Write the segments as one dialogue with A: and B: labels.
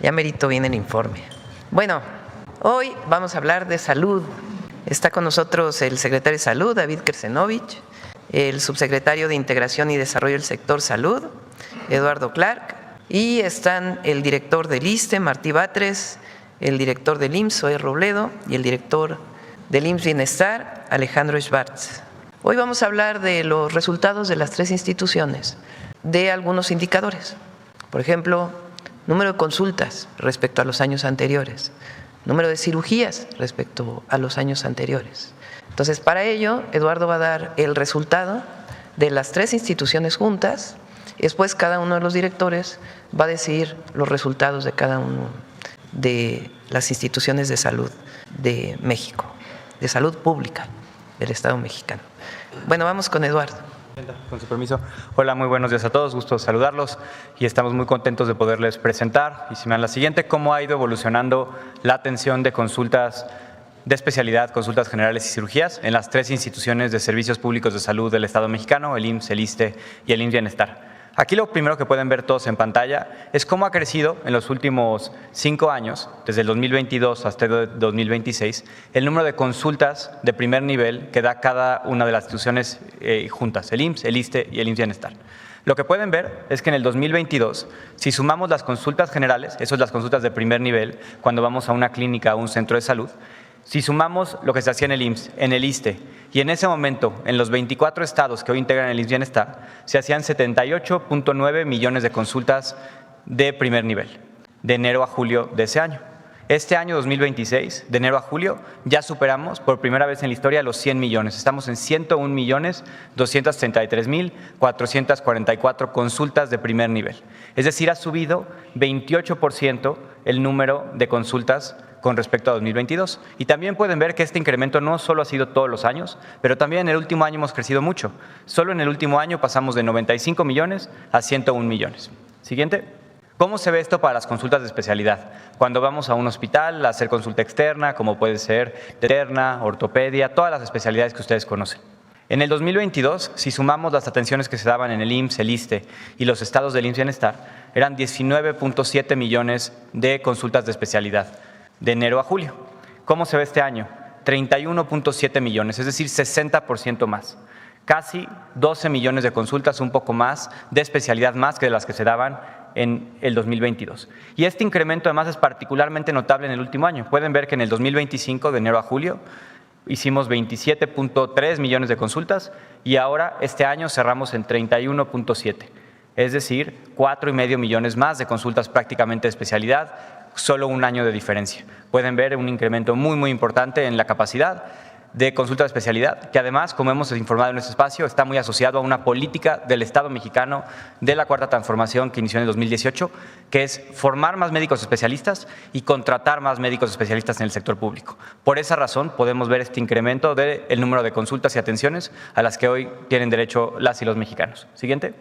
A: Ya merito viene el informe. Bueno, hoy vamos a hablar de salud. Está con nosotros el secretario de Salud, David Krsenovich, el subsecretario de Integración y Desarrollo del Sector Salud, Eduardo Clark, y están el director del ISSSTE, Martí Batres, el director del IMSS, Zoé Robledo, y el director del IMSS Bienestar, Alejandro Schwartz. Hoy vamos a hablar de los resultados de las tres instituciones, de algunos indicadores. Por ejemplo, número de consultas respecto a los años anteriores, número de cirugías respecto a los años anteriores. Entonces, para ello, Eduardo va a dar el resultado de las tres instituciones juntas, y después cada uno de los directores va a decir los resultados de cada uno de las instituciones de salud de México, de salud pública del Estado mexicano. Bueno, vamos con Eduardo.
B: Con su permiso. Hola, muy buenos días a todos, gusto saludarlos y estamos muy contentos de poderles presentar, y si me dan la siguiente, cómo ha ido evolucionando la atención de consultas de especialidad, consultas generales y cirugías en las tres instituciones de servicios públicos de salud del Estado mexicano, el IMSS, el ISSSTE y el IMSS Bienestar. Aquí lo primero que pueden ver todos en pantalla es cómo ha crecido en los últimos 5 años, desde el 2022 hasta el 2026, el número de consultas de primer nivel que da cada una de las instituciones juntas, el IMSS, el ISSSTE y el IMSS Bienestar. Lo que pueden ver es que en el 2022, si sumamos las consultas generales, eso es las consultas de primer nivel, cuando vamos a una clínica o un centro de salud, si sumamos lo que se hacía en el IMSS, en el ISSSTE, y en ese momento, en los 24 estados que hoy integran el IMSS Bienestar, se hacían 78.9 millones de consultas de primer nivel, de enero a julio de ese año. Este año 2026, de enero a julio, ya superamos por primera vez en la historia los 100 millones. Estamos en 101.233.444 consultas de primer nivel. Es decir, ha subido 28% el número de consultas con respecto a 2022. Y también pueden ver que este incremento no solo ha sido todos los años, pero también en el último año hemos crecido mucho. Solo en el último año pasamos de 95 millones a 101 millones. Siguiente. ¿Cómo se ve esto para las consultas de especialidad? Cuando vamos a un hospital a hacer consulta externa, como puede ser interna, ortopedia, todas las especialidades que ustedes conocen. En el 2022, si sumamos las atenciones que se daban en el IMSS, el ISSSTE y los estados del IMSS Bienestar, eran 19.7 millones de consultas de especialidad, de enero a julio. ¿Cómo se ve este año? 31.7 millones, es decir, 60% más. Casi 12 millones de consultas, un poco más, de especialidad más que de las que se daban en el 2022. Y este incremento además es particularmente notable en el último año. Pueden ver que en el 2025, de enero a julio, hicimos 27.3 millones de consultas y ahora este año cerramos en 31.7. Es decir, 4,5 millones más de consultas prácticamente de especialidad, solo un año de diferencia. Pueden ver un incremento muy importante en la capacidad de consulta de especialidad, que además, como hemos informado en este espacio, está muy asociado a una política del Estado mexicano de la Cuarta Transformación que inició en el 2018, que es formar más médicos especialistas y contratar más médicos especialistas en el sector público. Por esa razón podemos ver este incremento del número de consultas y atenciones a las que hoy tienen derecho las y los mexicanos. Siguiente.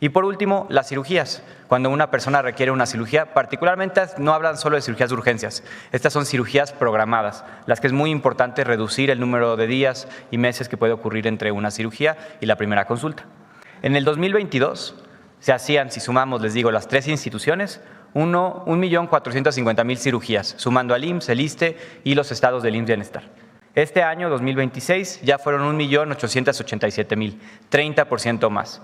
B: Y por último, las cirugías. Cuando una persona requiere una cirugía, particularmente no hablan solo de cirugías de urgencias, estas son cirugías programadas, las que es muy importante reducir el número de días y meses que puede ocurrir entre una cirugía y la primera consulta. En el 2022 se hacían, si sumamos, les digo, las tres instituciones, 1.450.000 cirugías, sumando al IMSS, el ISSSTE y los estados del IMSS Bienestar. Este año, 2026, ya fueron 1.887.000, 30% más.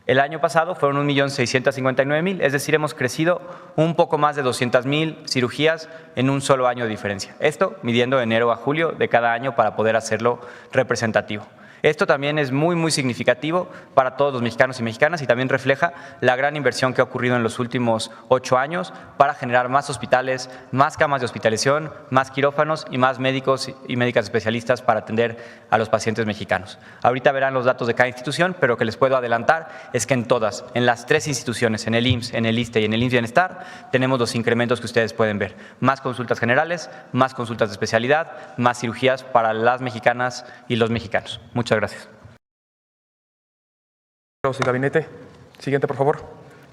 B: El año pasado fueron 1.659.000, es decir, hemos crecido un poco más de 200.000 cirugías en un solo año de diferencia. Esto midiendo de enero a julio de cada año para poder hacerlo representativo. Esto también es muy significativo para todos los mexicanos y mexicanas y también refleja la gran inversión que ha ocurrido en los últimos 8 años para generar más hospitales, más camas de hospitalización, más quirófanos y más médicos y médicas especialistas para atender a los pacientes mexicanos. Ahorita verán los datos de cada institución, pero lo que les puedo adelantar es que en todas, en las tres instituciones, en el IMSS, en el ISSSTE y en el IMSS Bienestar, tenemos los incrementos que ustedes pueden ver. Más consultas generales, más consultas de especialidad, más cirugías para las mexicanas y los mexicanos. Muchas gracias.
C: Gabinete. Siguiente, por favor.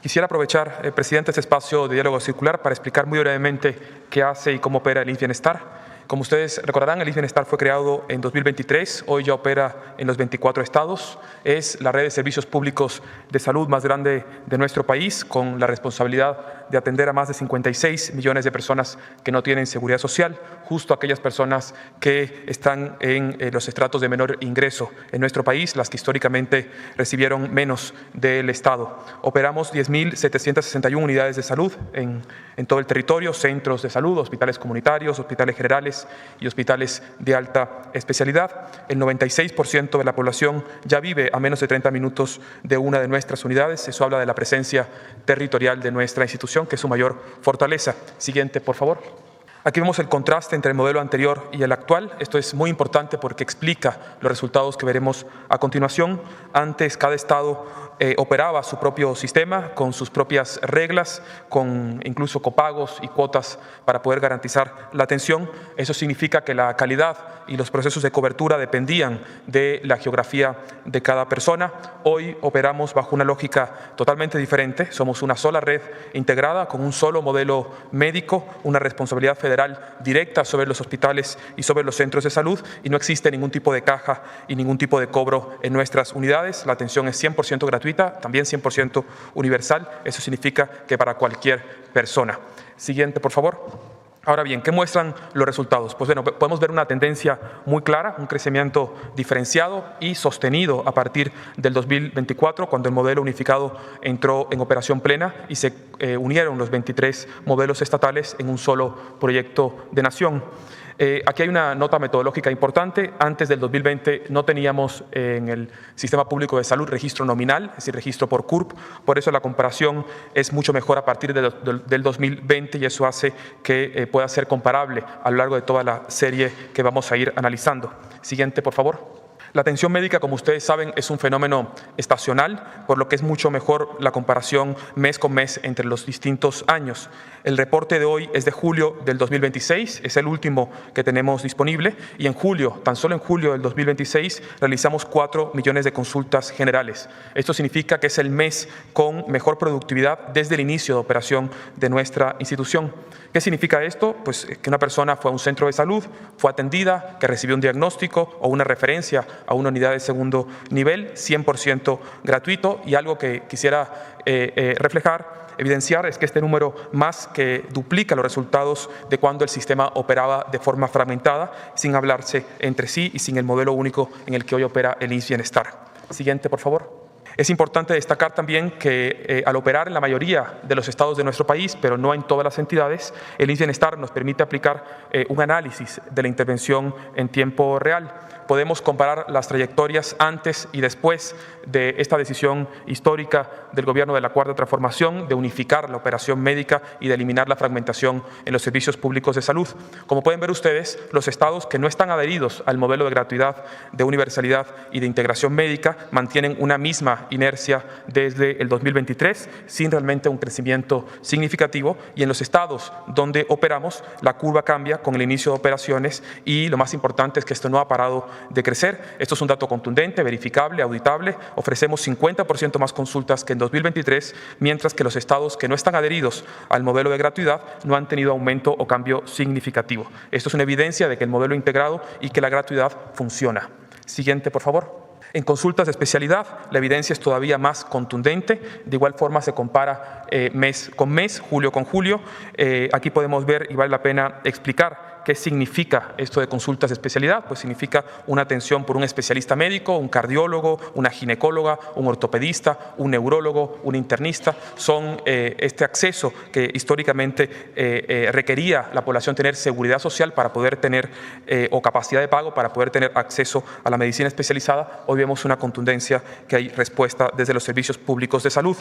C: Quisiera aprovechar, presidente, este espacio de diálogo circular para explicar muy brevemente qué hace y cómo opera el IMSS Bienestar. Como ustedes recordarán, el IMSS Bienestar fue creado en 2023, hoy ya opera en los 24 estados. Es la red de servicios públicos de salud más grande de nuestro país, con la responsabilidad de atender a más de 56 millones de personas que no tienen seguridad social, justo aquellas personas que están en los estratos de menor ingreso en nuestro país, las que históricamente recibieron menos del Estado. Operamos 10.761 unidades de salud en todo el territorio, centros de salud, hospitales comunitarios, hospitales generales y hospitales de alta especialidad. El 96% de la población ya vive a menos de 30 minutos de una de nuestras unidades. Eso habla de la presencia territorial de nuestra institución, que es su mayor fortaleza. Siguiente, por favor. Aquí vemos el contraste entre el modelo anterior y el actual. Esto es muy importante porque explica los resultados que veremos a continuación. Antes, cada estado operaba su propio sistema con sus propias reglas, con incluso copagos y cuotas para poder garantizar la atención. Eso significa que la calidad y los procesos de cobertura dependían de la geografía de cada persona. Hoy operamos bajo una lógica totalmente diferente. Somos una sola red integrada con un solo modelo médico, una responsabilidad federal directa sobre los hospitales y sobre los centros de salud, y no existe ningún tipo de caja y ningún tipo de cobro en nuestras unidades. La atención es 100% gratuita, también 100% universal. Eso significa que para cualquier persona. Siguiente, por favor. Ahora bien, ¿qué muestran los resultados? Pues bueno, podemos ver una tendencia muy clara, un crecimiento diferenciado y sostenido a partir del 2024, cuando el modelo unificado entró en operación plena y se unieron los 23 modelos estatales en un solo proyecto de nación. Aquí hay una nota metodológica importante. Antes del 2020 no teníamos en el sistema público de salud registro nominal, es decir, registro por CURP. Por eso la comparación es mucho mejor a partir del 2020 y eso hace que pueda ser comparable a lo largo de toda la serie que vamos a ir analizando. Siguiente, por favor. La atención médica, como ustedes saben, es un fenómeno estacional, por lo que es mucho mejor la comparación mes con mes entre los distintos años. El reporte de hoy es de julio del 2026, es el último que tenemos disponible, y en julio, tan solo en julio del 2026, realizamos 4 millones de consultas generales. Esto significa que es el mes con mejor productividad desde el inicio de operación de nuestra institución. ¿Qué significa esto? Pues que una persona fue a un centro de salud, fue atendida, que recibió un diagnóstico o una referencia a una unidad de segundo nivel, 100% gratuito, y algo que quisiera evidenciar es que este número más que duplica los resultados de cuando el sistema operaba de forma fragmentada, sin hablarse entre sí y sin el modelo único en el que hoy opera el IMSS Bienestar. Siguiente, por favor. Es importante destacar también que al operar en la mayoría de los estados de nuestro país, pero no en todas las entidades, el IMSS Bienestar nos permite aplicar un análisis de la intervención en tiempo real. Podemos comparar las trayectorias antes y después de esta decisión histórica del Gobierno de la Cuarta Transformación de unificar la operación médica y de eliminar la fragmentación en los servicios públicos de salud. Como pueden ver ustedes, los estados que no están adheridos al modelo de gratuidad, de universalidad y de integración médica mantienen una misma inercia desde el 2023, sin realmente un crecimiento significativo, y en los estados donde operamos, la curva cambia con el inicio de operaciones y lo más importante es que esto no ha parado de crecer. Esto es un dato contundente, verificable, auditable. Ofrecemos 50% más consultas que en 2023, mientras que los estados que no están adheridos al modelo de gratuidad no han tenido aumento o cambio significativo. Esto es una evidencia de que el modelo integrado y que la gratuidad funciona. Siguiente, por favor. En consultas de especialidad, la evidencia es todavía más contundente. De igual forma se compara mes con mes, julio con julio. Aquí podemos ver, y vale la pena explicar, ¿qué significa esto de consultas de especialidad? Pues significa una atención por un especialista médico, un cardiólogo, una ginecóloga, un ortopedista, un neurólogo, un internista. Son este acceso que históricamente requería la población tener seguridad social para poder tener o capacidad de pago para poder tener acceso a la medicina especializada. Hoy vemos una contundencia que hay respuesta desde los servicios públicos de salud.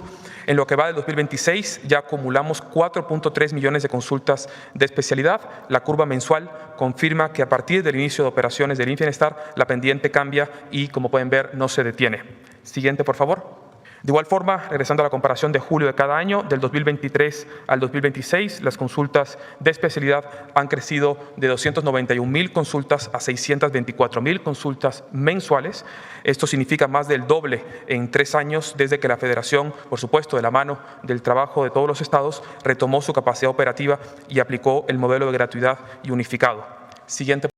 C: En lo que va del 2026 ya acumulamos 4.3 millones de consultas de especialidad. La curva mensual confirma que a partir del inicio de operaciones del IMSS Bienestar la pendiente cambia y, como pueden ver, no se detiene. Siguiente, por favor. De igual forma, regresando a la comparación de julio de cada año, del 2023 al 2026, las consultas de especialidad han crecido de 291,000 consultas a 624,000 consultas mensuales. Esto significa más del doble en 3 años desde que la Federación, por supuesto, de la mano del trabajo de todos los estados, retomó su capacidad operativa y aplicó el modelo de gratuidad y unificado. Siguiente.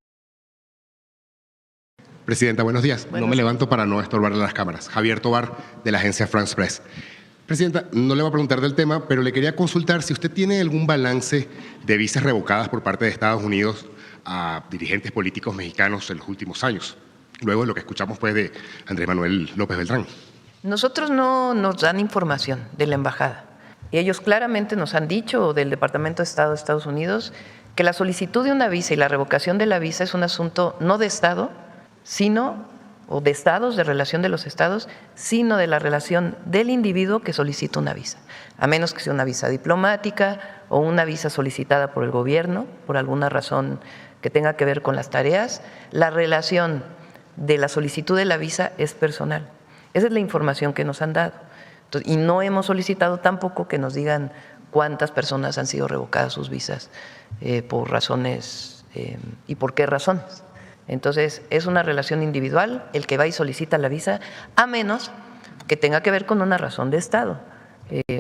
D: Presidenta, buenos días. No me levanto para no estorbarle las cámaras. Javier Tobar, de la agencia France Press. Presidenta, no le voy a preguntar del tema, pero le quería consultar si usted tiene algún balance de visas revocadas por parte de Estados Unidos a dirigentes políticos mexicanos en los últimos años, luego de lo que escuchamos pues de Andrés Manuel López Beltrán.
A: Nosotros no nos dan información de la embajada. Ellos claramente nos han dicho, del Departamento de Estado de Estados Unidos, que la solicitud de una visa y la revocación de la visa es un asunto no de Estado, sino o de estados, de relación de los estados, sino de la relación del individuo que solicita una visa, a menos que sea una visa diplomática o una visa solicitada por el gobierno, por alguna razón que tenga que ver con las tareas. La relación de la solicitud de la visa es personal. Esa es la información que nos han dado. Entonces, y no hemos solicitado tampoco que nos digan cuántas personas han sido revocadas sus visas por razones y por qué razones. Entonces, es una relación individual el que va y solicita la visa, a menos que tenga que ver con una razón de Estado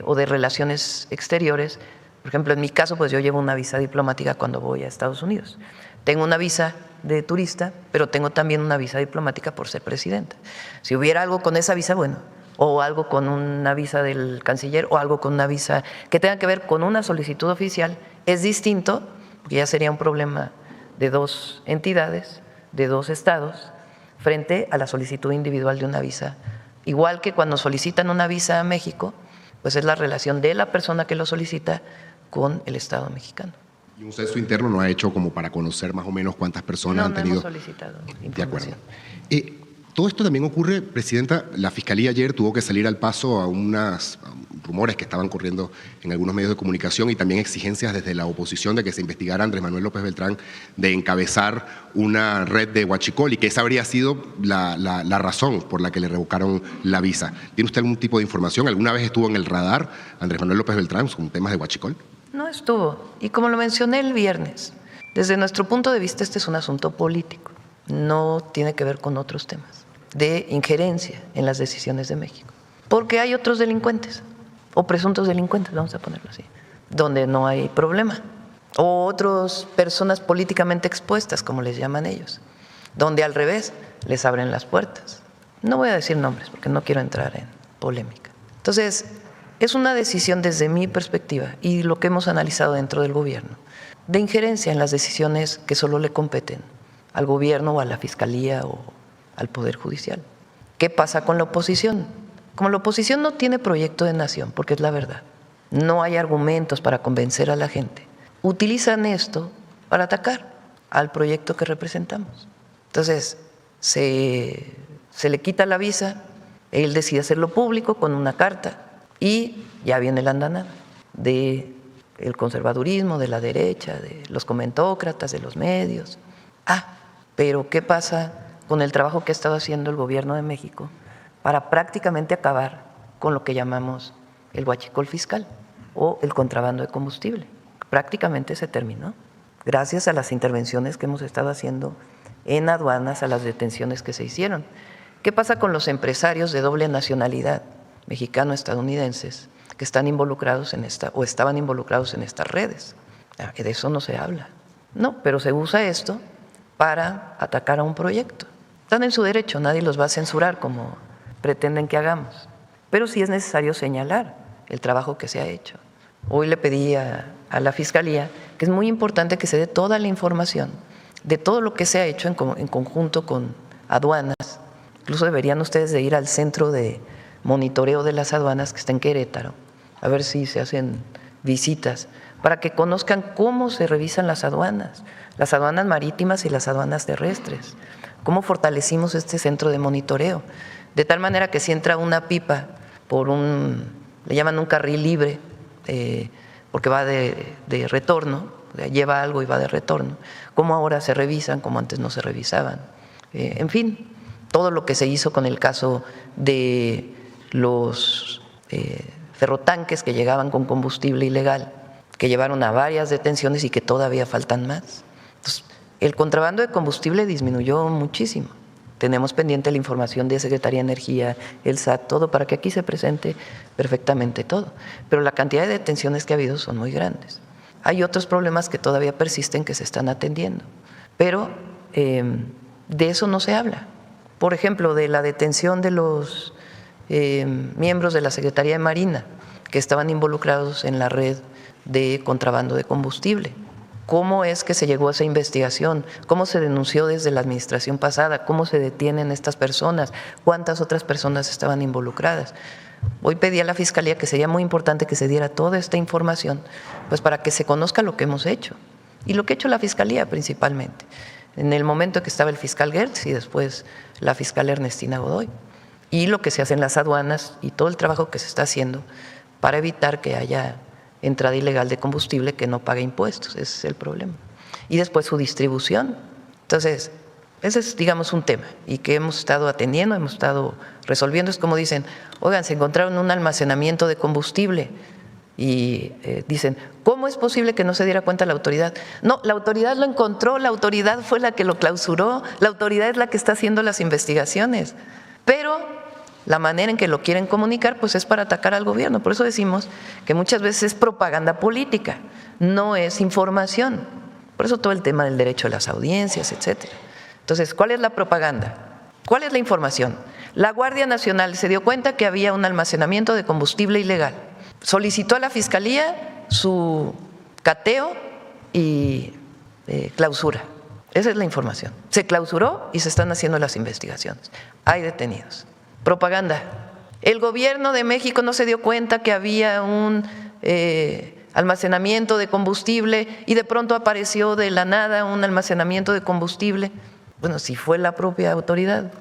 A: o de relaciones exteriores. Por ejemplo, en mi caso, pues yo llevo una visa diplomática cuando voy a Estados Unidos. Tengo una visa de turista, pero tengo también una visa diplomática por ser presidenta. Si hubiera algo con esa visa, bueno, o algo con una visa del canciller o algo con una visa que tenga que ver con una solicitud oficial, es distinto, porque ya sería un problema de dos entidades, de dos estados, frente a la solicitud individual de una visa. Igual que cuando solicitan una visa a México, pues es la relación de la persona que lo solicita con el Estado mexicano.
D: ¿Y un censo interno no ha hecho como para conocer más o menos cuántas personas han tenido?
A: No hemos solicitado información.
D: De acuerdo. Todo esto también ocurre, Presidenta, la Fiscalía ayer tuvo que salir al paso a unos rumores que estaban corriendo en algunos medios de comunicación y también exigencias desde la oposición de que se investigara a Andrés Manuel López Beltrán de encabezar una red de huachicol y que esa habría sido la razón por la que le revocaron la visa. ¿Tiene usted algún tipo de información? ¿Alguna vez estuvo en el radar Andrés Manuel López Beltrán con temas de huachicol?
A: No estuvo. Y como lo mencioné el viernes, desde nuestro punto de vista este es un asunto político, no tiene que ver con otros temas de injerencia en las decisiones de México. Porque hay otros delincuentes, o presuntos delincuentes, vamos a ponerlo así, donde no hay problema. O otras personas políticamente expuestas, como les llaman ellos, donde al revés les abren las puertas. No voy a decir nombres porque no quiero entrar en polémica. Entonces, es una decisión desde mi perspectiva y lo que hemos analizado dentro del gobierno, de injerencia en las decisiones que solo le competen al gobierno o a la fiscalía o al Poder Judicial. ¿Qué pasa con la oposición? Como la oposición no tiene proyecto de nación, porque es la verdad, no hay argumentos para convencer a la gente, utilizan esto para atacar al proyecto que representamos. Entonces, se le quita la visa, él decide hacerlo público con una carta y ya viene la andanada del conservadurismo, de la derecha, de los comentócratas, de los medios. Pero ¿qué pasa con el trabajo que ha estado haciendo el gobierno de México para prácticamente acabar con lo que llamamos el huachicol fiscal o el contrabando de combustible? Prácticamente se terminó, gracias a las intervenciones que hemos estado haciendo en aduanas, a las detenciones que se hicieron. ¿Qué pasa con los empresarios de doble nacionalidad, mexicano-estadounidenses, que están involucrados en o estaban involucrados en estas redes? De eso no se habla. No, pero se usa esto para atacar a un proyecto. Están en su derecho, nadie los va a censurar como pretenden que hagamos, pero sí es necesario señalar el trabajo que se ha hecho. Hoy le pedí a la Fiscalía que es muy importante que se dé toda la información de todo lo que se ha hecho en conjunto con aduanas. Incluso deberían ustedes de ir al centro de monitoreo de las aduanas que está en Querétaro, a ver si se hacen visitas, para que conozcan cómo se revisan las aduanas marítimas y las aduanas terrestres, cómo fortalecimos este centro de monitoreo, de tal manera que si entra una pipa por le llaman un carril libre, porque va de retorno, lleva algo y va de retorno, cómo ahora se revisan, como antes no se revisaban. En fin, todo lo que se hizo con el caso de los ferrotanques que llegaban con combustible ilegal, que llevaron a varias detenciones y que todavía faltan más. Entonces, el contrabando de combustible disminuyó muchísimo. Tenemos pendiente la información de Secretaría de Energía, el SAT, todo, para que aquí se presente perfectamente todo. Pero la cantidad de detenciones que ha habido son muy grandes. Hay otros problemas que todavía persisten que se están atendiendo, pero de eso no se habla. Por ejemplo, de la detención de los miembros de la Secretaría de Marina que estaban involucrados en la red de contrabando de combustible. ¿Cómo es que se llegó a esa investigación? ¿Cómo se denunció desde la administración pasada? ¿Cómo se detienen estas personas? ¿Cuántas otras personas estaban involucradas? Hoy pedí a la Fiscalía que sería muy importante que se diera toda esta información, pues para que se conozca lo que hemos hecho y lo que ha hecho la Fiscalía principalmente, en el momento que estaba el fiscal Gertz y después la fiscal Ernestina Godoy, y lo que se hace en las aduanas y todo el trabajo que se está haciendo para evitar que haya entrada ilegal de combustible que no pague impuestos. Ese es el problema. Y después su distribución. Entonces, ese es, digamos, un tema y que hemos estado atendiendo, hemos estado resolviendo. Es como dicen, oigan, se encontraron un almacenamiento de combustible y dicen, ¿cómo es posible que no se diera cuenta la autoridad? No, la autoridad lo encontró, la autoridad fue la que lo clausuró, la autoridad es la que está haciendo las investigaciones, pero la manera en que lo quieren comunicar pues es para atacar al gobierno. Por eso decimos que muchas veces es propaganda política, no es información. Por eso todo el tema del derecho a las audiencias, etcétera. Entonces, ¿cuál es la propaganda? ¿Cuál es la información? La Guardia Nacional se dio cuenta que había un almacenamiento de combustible ilegal. Solicitó a la Fiscalía su cateo y clausura. Esa es la información. Se clausuró y se están haciendo las investigaciones. Hay detenidos. Propaganda. El gobierno de México no se dio cuenta que había un almacenamiento de combustible y de pronto apareció de la nada un almacenamiento de combustible. Bueno, si fue la propia autoridad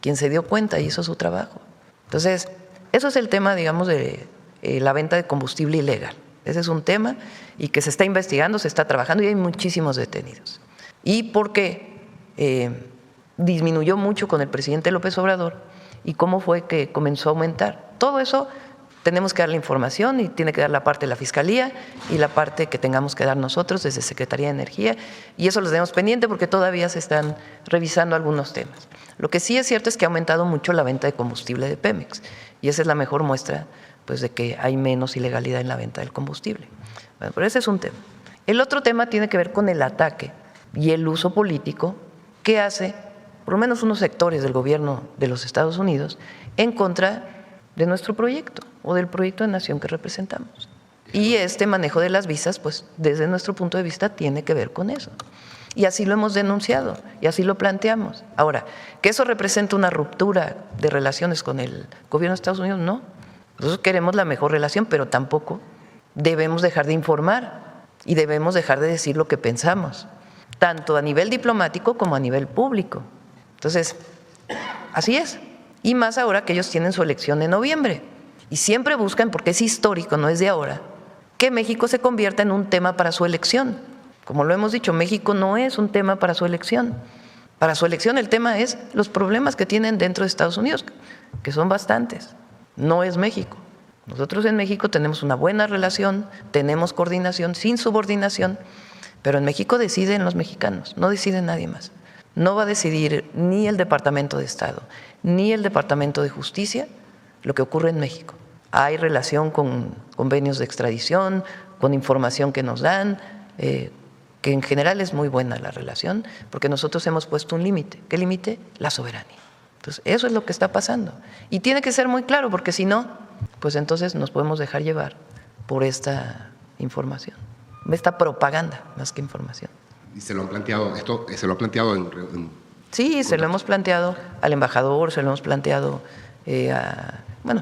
A: quien se dio cuenta y hizo su trabajo. Entonces, eso es el tema, digamos, de la venta de combustible ilegal. Ese es un tema y que se está investigando, se está trabajando y hay muchísimos detenidos. Y porque disminuyó mucho con el presidente López Obrador y cómo fue que comenzó a aumentar. Todo eso tenemos que dar la información y tiene que dar la parte de la Fiscalía y la parte que tengamos que dar nosotros desde Secretaría de Energía, y eso lo tenemos pendiente porque todavía se están revisando algunos temas. Lo que sí es cierto es que ha aumentado mucho la venta de combustible de Pemex y esa es la mejor muestra pues, de que hay menos ilegalidad en la venta del combustible. Bueno, pero ese es un tema. El otro tema tiene que ver con el ataque y el uso político que hace por lo menos unos sectores del gobierno de los Estados Unidos en contra de nuestro proyecto o del proyecto de nación que representamos. Y este manejo de las visas, pues desde nuestro punto de vista tiene que ver con eso. Y así lo hemos denunciado y así lo planteamos. Ahora, ¿que eso representa una ruptura de relaciones con el gobierno de Estados Unidos? No. Nosotros queremos la mejor relación, pero tampoco debemos dejar de informar y debemos dejar de decir lo que pensamos, tanto a nivel diplomático como a nivel público. Entonces, así es. Y más ahora que ellos tienen su elección en noviembre. Y siempre buscan, porque es histórico, no es de ahora, que México se convierta en un tema para su elección. Como lo hemos dicho, México no es un tema para su elección. Para su elección el tema es los problemas que tienen dentro de Estados Unidos, que son bastantes. No es México. Nosotros en México tenemos una buena relación, tenemos coordinación, sin subordinación, pero en México deciden los mexicanos, no decide nadie más. No va a decidir ni el Departamento de Estado, ni el Departamento de Justicia lo que ocurre en México. Hay relación con convenios de extradición, con información que nos dan, que en general es muy buena la relación, porque nosotros hemos puesto un límite. ¿Qué límite? La soberanía. Entonces, eso es lo que está pasando. Y tiene que ser muy claro, porque si no, pues entonces nos podemos dejar llevar por esta información, esta propaganda más que información.
D: ¿Y se lo han planteado, esto se lo ha planteado
A: Sí, se lo hemos planteado al embajador, se lo hemos planteado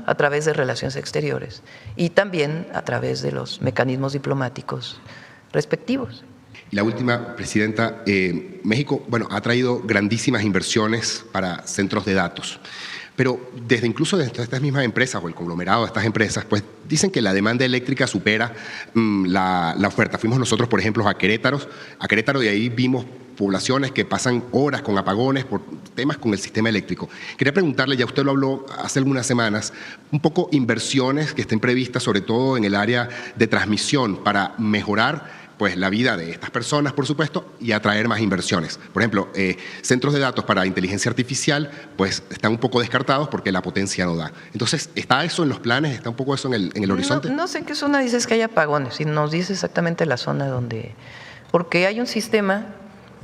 A: a través de relaciones exteriores y también a través de los mecanismos diplomáticos respectivos.
D: Y la última, Presidenta, México, ha traído grandísimas inversiones para centros de datos, pero incluso desde estas mismas empresas o el conglomerado de estas empresas, pues dicen que la demanda eléctrica supera la oferta. Fuimos nosotros, por ejemplo, a Querétaro y ahí vimos poblaciones que pasan horas con apagones por temas con el sistema eléctrico. Quería preguntarle, ya usted lo habló hace algunas semanas, un poco inversiones que estén previstas, sobre todo en el área de transmisión, para mejorar pues la vida de estas personas, por supuesto, y atraer más inversiones. Por ejemplo, centros de datos para inteligencia artificial, pues están un poco descartados porque la potencia no da. Entonces, ¿está eso en los planes? ¿Está un poco eso en el horizonte?
A: No sé en qué zona dices que hay apagones, y nos dice exactamente la zona donde… Porque hay un sistema,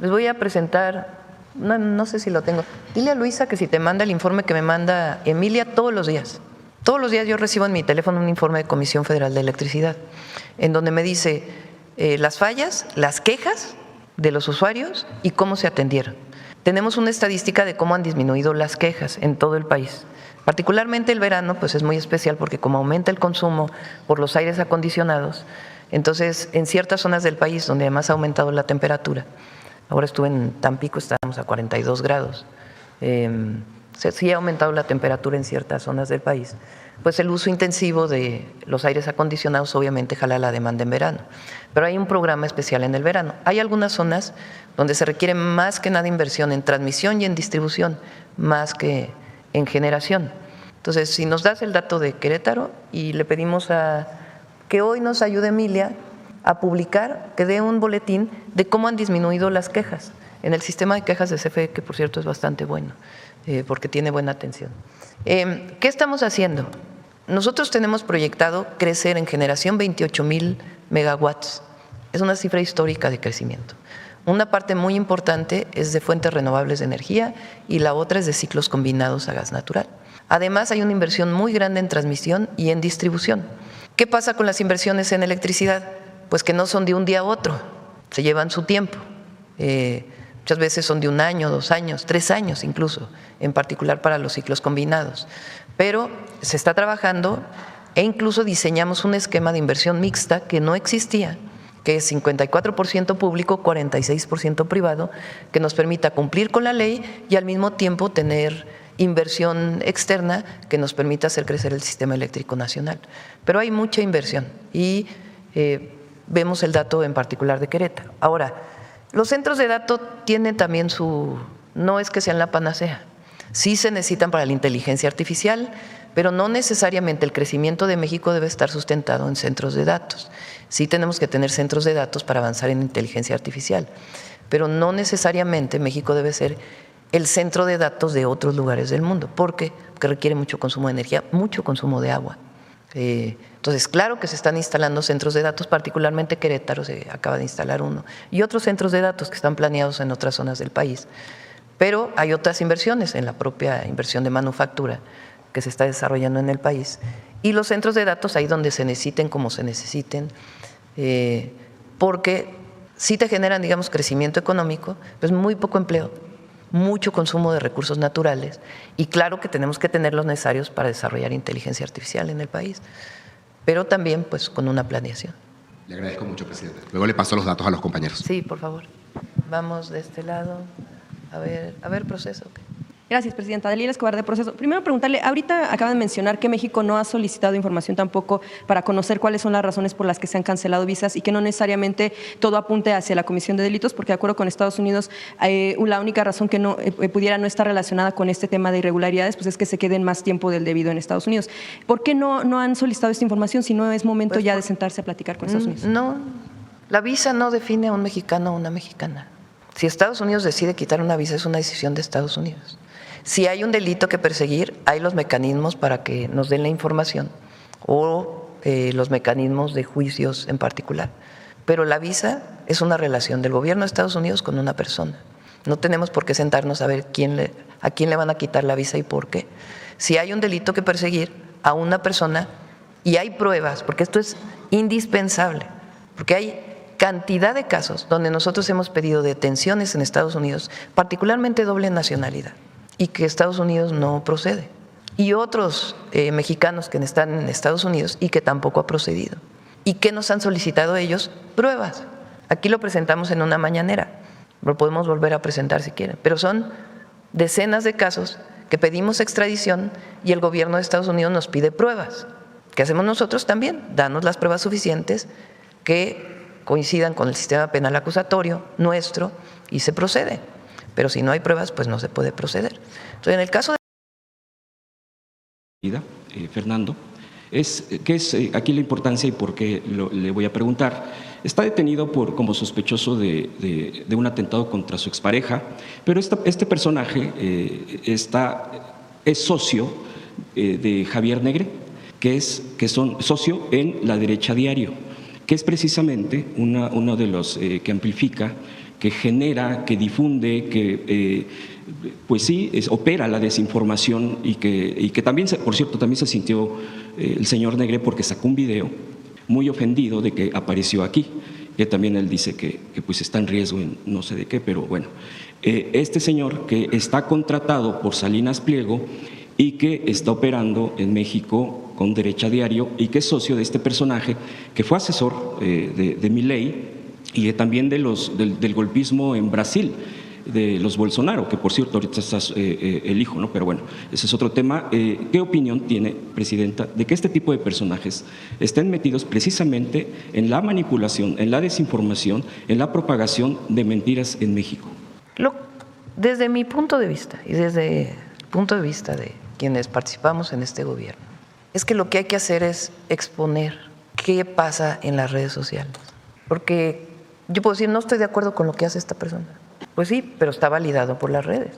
A: les voy a presentar, no sé si lo tengo. Dile a Luisa que si te manda el informe que me manda Emilia todos los días. Todos los días yo recibo en mi teléfono un informe de Comisión Federal de Electricidad, en donde me dice las fallas, las quejas de los usuarios y cómo se atendieron. Tenemos una estadística de cómo han disminuido las quejas en todo el país. Particularmente el verano, pues es muy especial porque como aumenta el consumo por los aires acondicionados, entonces en ciertas zonas del país donde además ha aumentado la temperatura, ahora estuve en Tampico, estábamos a 42 grados, sí ha aumentado la temperatura en ciertas zonas del país, pues el uso intensivo de los aires acondicionados obviamente jala la demanda en verano. Pero hay un programa especial en el verano. Hay algunas zonas donde se requiere más que nada inversión en transmisión y en distribución, más que en generación. Entonces, si nos das el dato de Querétaro y le pedimos que hoy nos ayude Emilia a publicar, que dé un boletín de cómo han disminuido las quejas en el sistema de quejas de CFE, que por cierto es bastante bueno, porque tiene buena atención. ¿Qué estamos haciendo? Nosotros tenemos proyectado crecer en generación 28,000 megawatts. Es una cifra histórica de crecimiento. Una parte muy importante es de fuentes renovables de energía y la otra es de ciclos combinados a gas natural. Además, hay una inversión muy grande en transmisión y en distribución. ¿Qué pasa con las inversiones en electricidad? Pues que no son de un día a otro, se llevan su tiempo. Muchas veces son de 1 año, 2 años, 3 años incluso, en particular para los ciclos combinados. Pero se está trabajando e incluso diseñamos un esquema de inversión mixta que no existía, que es 54% público, 46% privado, que nos permita cumplir con la ley y al mismo tiempo tener inversión externa que nos permita hacer crecer el sistema eléctrico nacional. Pero hay mucha inversión y vemos el dato en particular de Querétaro. Ahora, los centros de datos tienen también no es que sean la panacea, sí se necesitan para la inteligencia artificial, pero no necesariamente el crecimiento de México debe estar sustentado en centros de datos. Sí tenemos que tener centros de datos para avanzar en inteligencia artificial, pero no necesariamente México debe ser el centro de datos de otros lugares del mundo. ¿Por qué? Porque requiere mucho consumo de energía, mucho consumo de agua. Entonces, claro que se están instalando centros de datos, particularmente Querétaro se acaba de instalar uno, y otros centros de datos que están planeados en otras zonas del país. Pero hay otras inversiones en la propia inversión de manufactura que se está desarrollando en el país. Y los centros de datos ahí donde se necesiten, como se necesiten, porque sí te generan, digamos, crecimiento económico, pues muy poco empleo, mucho consumo de recursos naturales y claro que tenemos que tener los necesarios para desarrollar inteligencia artificial en el país, pero también pues con una planeación.
D: Le agradezco mucho, presidente. Luego le paso los datos a los compañeros.
A: Sí, por favor. Vamos de este lado. A ver, proceso.
E: Gracias, presidenta. Dalila Escobar, de Proceso. Primero preguntarle, ahorita acaban de mencionar que México no ha solicitado información tampoco para conocer cuáles son las razones por las que se han cancelado visas y que no necesariamente todo apunte hacia la comisión de delitos, porque de acuerdo con Estados Unidos, la única razón que no pudiera no estar relacionada con este tema de irregularidades pues es que se queden más tiempo del debido en Estados Unidos. ¿Por qué no han solicitado esta información si no es momento ya de sentarse a platicar con Estados Unidos?
A: No, la visa no define a un mexicano o una mexicana. Si Estados Unidos decide quitar una visa, es una decisión de Estados Unidos. Si hay un delito que perseguir, hay los mecanismos para que nos den la información o los mecanismos de juicios en particular. Pero la visa es una relación del gobierno de Estados Unidos con una persona. No tenemos por qué sentarnos a ver a quién le van a quitar la visa y por qué. Si hay un delito que perseguir a una persona y hay pruebas, porque esto es indispensable, porque hay cantidad de casos donde nosotros hemos pedido detenciones en Estados Unidos, particularmente doble nacionalidad, y que Estados Unidos no procede. Y otros mexicanos que están en Estados Unidos y que tampoco ha procedido. ¿Y qué nos han solicitado ellos? Pruebas. Aquí lo presentamos en una mañanera, lo podemos volver a presentar si quieren, pero son decenas de casos que pedimos extradición y el gobierno de Estados Unidos nos pide pruebas. ¿Qué hacemos nosotros también? Danos las pruebas suficientes que coincidan con el sistema penal acusatorio nuestro y se procede. Pero si no hay pruebas, pues no se puede proceder. Entonces, en el caso
F: de Fernando, ¿qué es aquí la importancia y por qué le voy a preguntar? Está detenido como sospechoso de un atentado contra su expareja, pero este personaje es socio de Javier Negre, que son socio en La Derecha Diario, que es precisamente uno de los que amplifica que genera, que difunde, que pues sí, opera la desinformación y que también, por cierto, también se sintió el señor Negre porque sacó un video muy ofendido de que apareció aquí, que también él dice que pues está en riesgo en no sé de qué, pero bueno. Este señor que está contratado por Salinas Pliego y que está operando en México con Derecha Diario y que es socio de este personaje que fue asesor de Milei y también del golpismo en Brasil, de los Bolsonaro, que por cierto ahorita estás el hijo, ¿no? Pero bueno, ese es otro tema. ¿Qué opinión tiene, Presidenta, de que este tipo de personajes estén metidos precisamente en la manipulación, en la desinformación, en la propagación de mentiras en México?
A: Desde mi punto de vista y desde el punto de vista de quienes participamos en este gobierno, es que lo que hay que hacer es exponer qué pasa en las redes sociales. Porque yo puedo decir, no estoy de acuerdo con lo que hace esta persona. Pues sí, pero está validado por las redes.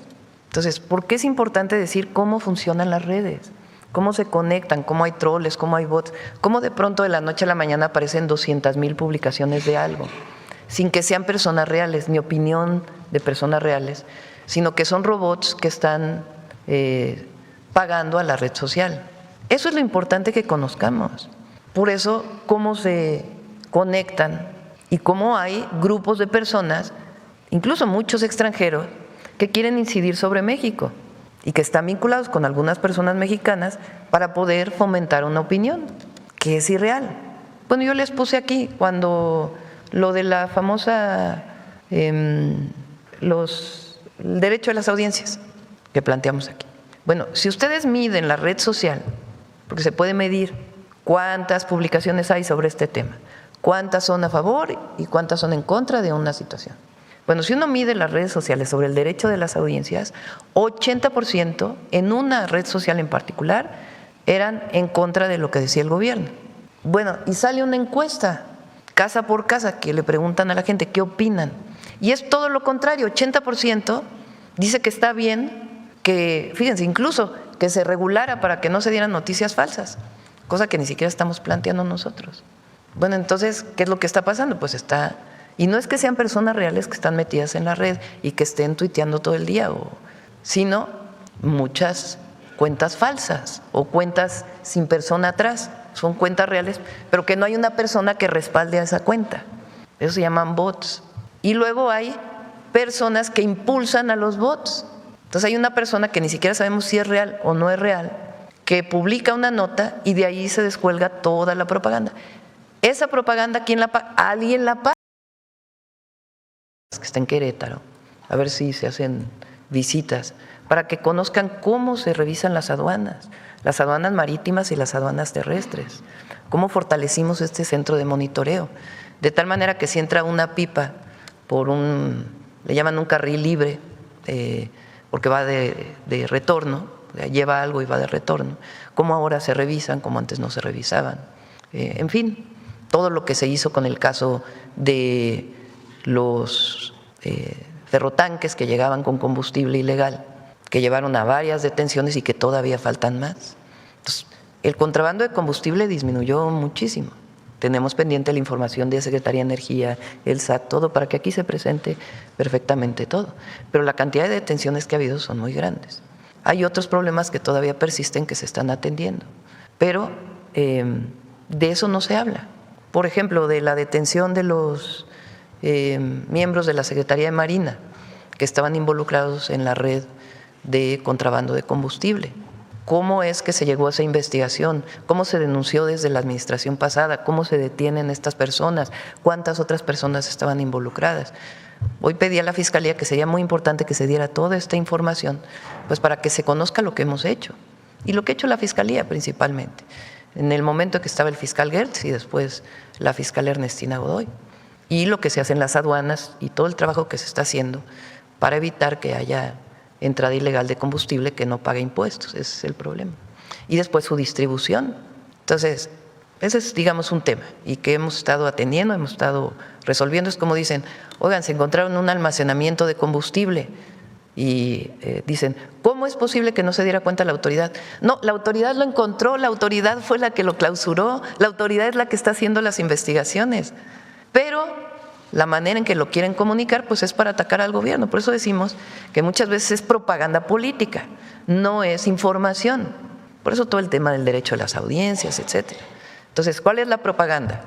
A: Entonces, ¿por qué es importante decir cómo funcionan las redes? ¿Cómo se conectan? ¿Cómo hay troles? ¿Cómo hay bots? ¿Cómo de pronto de la noche a la mañana aparecen 200,000 publicaciones de algo? Sin que sean personas reales, ni opinión de personas reales, sino que son robots que están pagando a la red social. Eso es lo importante que conozcamos. Por eso, cómo se conectan y cómo hay grupos de personas, incluso muchos extranjeros, que quieren incidir sobre México y que están vinculados con algunas personas mexicanas para poder fomentar una opinión que es irreal. Bueno, yo les puse aquí cuando lo de la famosa el derecho a las audiencias que planteamos aquí. Bueno, si ustedes miden la red social, porque se puede medir cuántas publicaciones hay sobre este tema, cuántas son a favor y cuántas son en contra de una situación. Bueno, si uno mide las redes sociales sobre el derecho de las audiencias, 80% en una red social en particular eran en contra de lo que decía el gobierno. Bueno, y sale una encuesta, casa por casa, que le preguntan a la gente qué opinan. Y es todo lo contrario, 80% dice que está bien que, fíjense, incluso que se regulara para que no se dieran noticias falsas, cosa que ni siquiera estamos planteando nosotros. Bueno, entonces, ¿qué es lo que está pasando? Pues está, y no es que sean personas reales que están metidas en la red y que estén tuiteando todo el día, sino muchas cuentas falsas o cuentas sin persona atrás, son cuentas reales, pero que no hay una persona que respalde a esa cuenta. Eso se llaman bots. Y luego hay personas que impulsan a los bots. Entonces hay una persona que ni siquiera sabemos si es real o no es real, que publica una nota y de ahí se descuelga toda la propaganda. Esa propaganda, ¿quién la paga? Alguien la paga. Que está en Querétaro, a ver si se hacen visitas, para que conozcan cómo se revisan las aduanas marítimas y las aduanas terrestres, cómo fortalecimos este centro de monitoreo, de tal manera que si entra una pipa por le llaman un carril libre, porque va de retorno, lleva algo y va de retorno, cómo ahora se revisan, cómo antes no se revisaban, en fin, todo lo que se hizo con el caso de los ferrotanques que llegaban con combustible ilegal, que llevaron a varias detenciones y que todavía faltan más. Entonces, el contrabando de combustible disminuyó muchísimo. Tenemos pendiente la información de Secretaría de Energía, el SAT, todo, para que aquí se presente perfectamente todo. Pero la cantidad de detenciones que ha habido son muy grandes. Hay otros problemas que todavía persisten que se están atendiendo, pero de eso no se habla. Por ejemplo, de la detención de los miembros de la Secretaría de Marina que estaban involucrados en la red de contrabando de combustible. ¿Cómo es que se llegó a esa investigación? ¿Cómo se denunció desde la administración pasada? ¿Cómo se detienen estas personas? ¿Cuántas otras personas estaban involucradas? Hoy pedí a la Fiscalía que sería muy importante que se diera toda esta información, pues para que se conozca lo que hemos hecho y lo que ha hecho la Fiscalía principalmente. En el momento que estaba el fiscal Gertz y después la fiscal Ernestina Godoy, y lo que se hace en las aduanas y todo el trabajo que se está haciendo para evitar que haya entrada ilegal de combustible que no paga impuestos, ese es el problema. Y después su distribución. Entonces, ese es, digamos, un tema y que hemos estado atendiendo, hemos estado resolviendo. Es como dicen, oigan, se encontraron un almacenamiento de combustible y dicen, ¿cómo es posible que no se diera cuenta la autoridad? No, la autoridad lo encontró, la autoridad fue la que lo clausuró, la autoridad es la que está haciendo las investigaciones. Pero la manera en que lo quieren comunicar, pues es para atacar al gobierno. Por eso decimos que muchas veces es propaganda política, no es información. Por eso todo el tema del derecho a las audiencias, etcétera. Entonces, ¿cuál es la propaganda?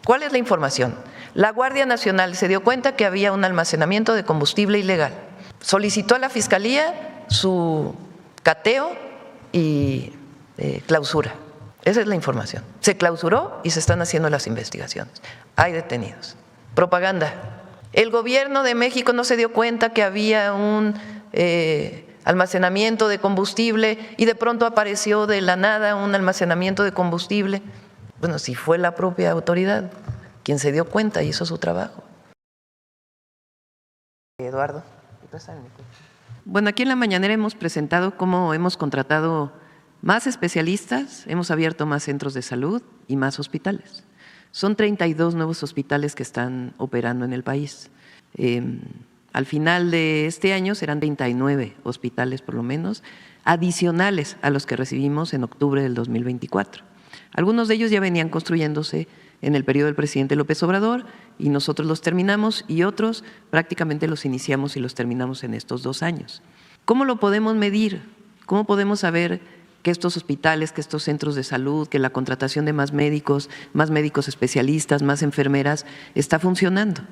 A: ¿Cuál es la información? La Guardia Nacional se dio cuenta que había un almacenamiento de combustible ilegal. Solicitó a la Fiscalía su cateo y clausura. Esa es la información. Se clausuró y se están haciendo las investigaciones. Hay detenidos. Propaganda. El gobierno de México no se dio cuenta que había un almacenamiento de combustible y de pronto apareció de la nada un almacenamiento de combustible. Bueno, si fue la propia autoridad quien se dio cuenta y hizo su trabajo. Eduardo. Bueno, aquí en la mañanera hemos presentado cómo hemos contratado más especialistas, hemos abierto más centros de salud y más hospitales. Son 32 nuevos hospitales que están operando en el país. Al final de este año serán 39 hospitales por lo menos, adicionales a los que recibimos en octubre del 2024. Algunos de ellos ya venían construyéndose en el periodo del presidente López Obrador y nosotros los terminamos, y otros prácticamente los iniciamos y los terminamos en estos 2 años. ¿Cómo lo podemos medir? ¿Cómo podemos saber que estos hospitales, que estos centros de salud, que la contratación de más médicos especialistas, más enfermeras está funcionando?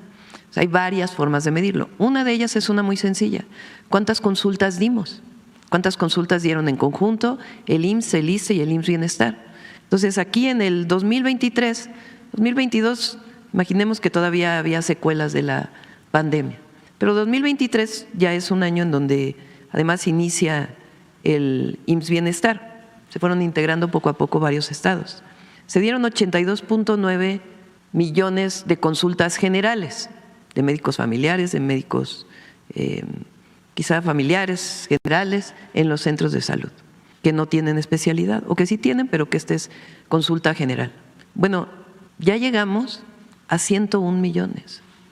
A: O sea, hay varias formas de medirlo. Una de ellas es una muy sencilla. ¿Cuántas consultas dimos? ¿Cuántas consultas dieron en conjunto el IMSS, el ISSSTE y el IMSS Bienestar? Entonces, aquí en el 2023, 2022, imaginemos que todavía había secuelas de la pandemia, pero 2023 ya es un año en donde además inicia el IMSS Bienestar. Se fueron integrando poco a poco varios estados. Se dieron 82.9 millones de consultas generales, de médicos familiares, de médicos quizá familiares, generales, en los centros de salud, que no tienen especialidad, o que sí tienen, pero que esta es consulta general. Bueno, ya llegamos a 101 millones.